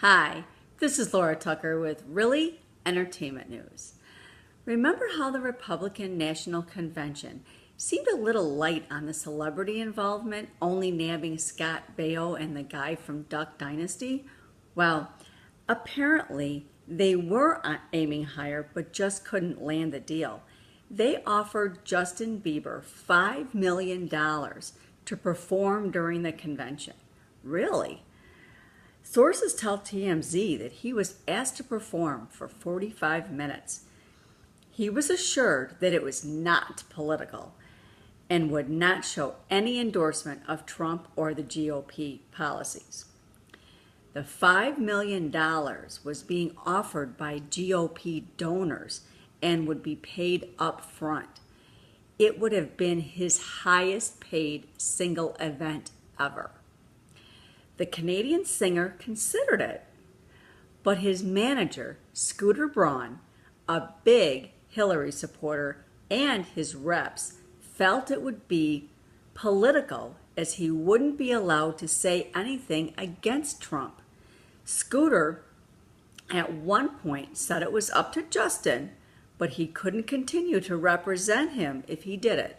Hi, this is Laura Tucker with Really Entertainment News. Remember how the Republican National Convention seemed a little light on the celebrity involvement, only nabbing Scott Baio and the guy from Duck Dynasty? Well, apparently they were aiming higher but just couldn't land the deal. They offered Justin Bieber $5 million to perform during the convention. Really? Sources tell TMZ that he was asked to perform for 45 minutes. He was assured that it was not political and would not show any endorsement of Trump or the GOP policies. The $5 million was being offered by GOP donors and would be paid up front. It would have been his highest paid single event ever. The Canadian singer considered it, but his manager, Scooter Braun, a big Hillary supporter, and his reps felt it would be political as he wouldn't be allowed to say anything against Trump. Scooter at one point said it was up to Justin, but he couldn't continue to represent him if he did it.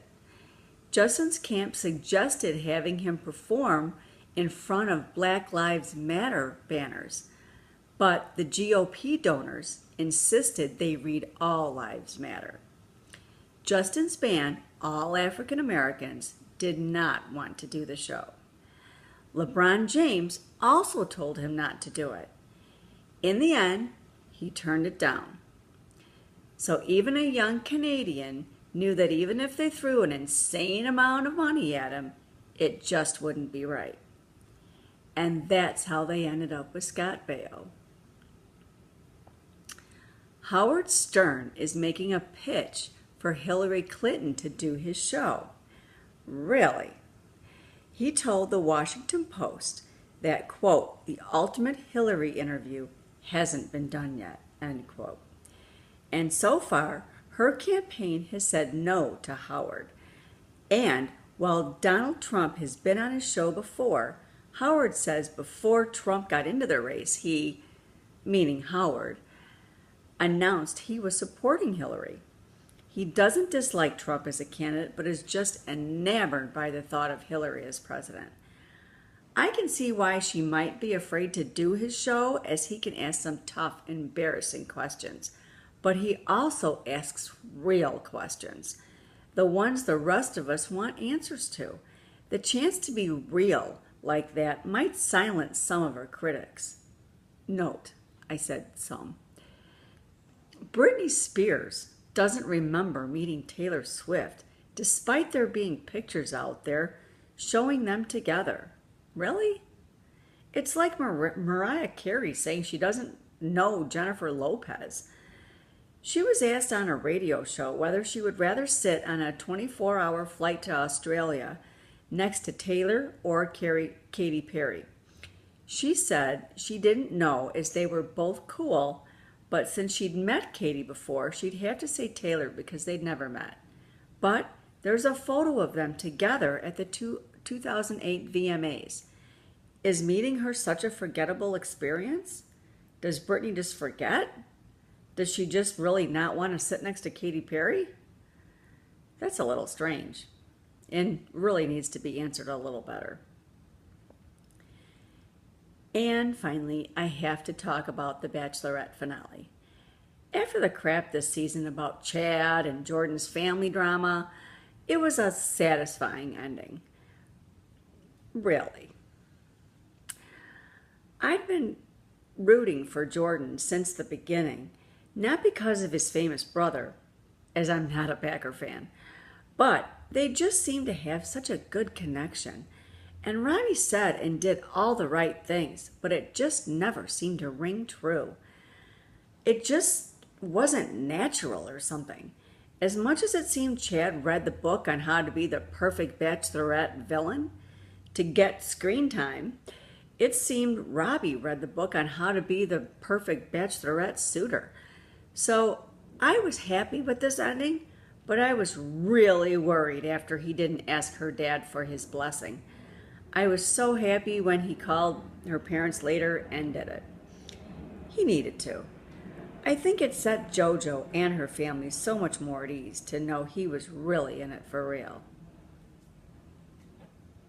Justin's camp suggested having him perform in front of Black Lives Matter banners, but the GOP donors insisted they read All Lives Matter. Justin's band, All African Americans, did not want to do the show. LeBron James also told him not to do it. In the end, he turned it down. So even a young Canadian knew that even if they threw an insane amount of money at him, it just wouldn't be right. And that's how they ended up with Scott Baio. Howard Stern is making a pitch for Hillary Clinton to do his show. Really? He told the Washington Post that, quote, the ultimate Hillary interview hasn't been done yet, end quote. And so far, her campaign has said no to Howard. And while Donald Trump has been on his show before, Howard says before Trump got into the race, he, meaning Howard, announced he was supporting Hillary. He doesn't dislike Trump as a candidate, but is just enamored by the thought of Hillary as president. I can see why she might be afraid to do his show, as he can ask some tough, embarrassing questions. But he also asks real questions, the ones the rest of us want answers to. The chance to be real like that might silence some of her critics. Note, I said some. Britney Spears doesn't remember meeting Taylor Swift, despite there being pictures out there showing them together. Really? It's like Mariah Carey saying she doesn't know Jennifer Lopez. She was asked on a radio show whether she would rather sit on a 24-hour flight to Australia next to Taylor or Katy Perry. She said she didn't know as they were both cool, but since she'd met Katy before, she'd have to say Taylor because they'd never met. But there's a photo of them together at the 2008 VMAs. Is meeting her such a forgettable experience? Does Britney just forget? Does she just really not want to sit next to Katy Perry? That's a little strange and really needs to be answered a little better. And finally, I have to talk about the Bachelorette finale. After the crap this season about Chad and Jordan's family drama, it was a satisfying ending. Really. I've been rooting for Jordan since the beginning, not because of his famous brother, as I'm not a Packer fan, but they just seem to have such a good connection. And Ronnie said and did all the right things, but it just never seemed to ring true. It just wasn't natural or something. As much as it seemed Chad read the book on how to be the perfect Bachelorette villain to get screen time, it seemed Robbie read the book on how to be the perfect Bachelorette suitor. So I was happy with this ending, but I was really worried after he didn't ask her dad for his blessing. I was so happy when he called her parents later and did it. He needed to. I think it set JoJo and her family so much more at ease to know he was really in it for real.